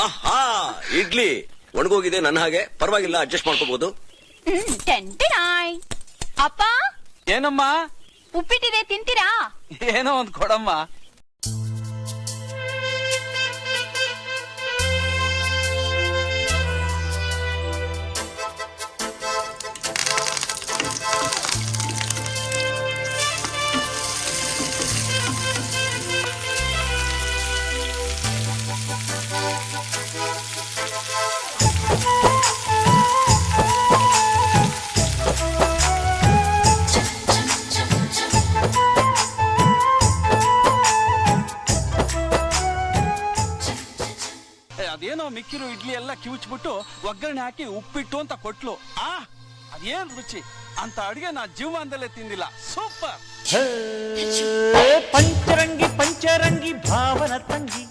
ಆಹಾ ಇಡ್ಲಿ ಒಣಗೋಗಿದೆ ನನ್ನ ಹಾಗೆ, ಪರವಾಗಿಲ್ಲ ಅಡ್ಜಸ್ಟ್ ಮಾಡ್ಕೋಬಹುದು. ಅಪ್ಪ ಏನಮ್ಮ? ಉಪ್ಪಿಟ್ಟಿದೆ, ತಿಂತೀರಾ? ಏನೋ ಒಂದ್ ಕೊಡಮ್ಮ. ಅದೇನೋ ಮಿಕ್ಕಿರೋ ಇಡ್ಲಿ ಎಲ್ಲ ಕಿವುಚ್ಬಿಟ್ಟು ಒಗ್ಗರಣೆ ಹಾಕಿ ಉಪ್ಪಿಟ್ಟು ಅಂತ ಕೊಟ್ಲು. ಅದೇನ್ ರುಚಿ ಅಂತ ಅಡಿಗೆ ನಾ ಜೀವಮಾನದಲ್ಲೇ ತಿಂದಿಲ್ಲ. ಸೂಪರ್. ಪಂಚರಂಗಿ ಪಂಚರಂಗಿ ಭಾವನ ತಂಗಿ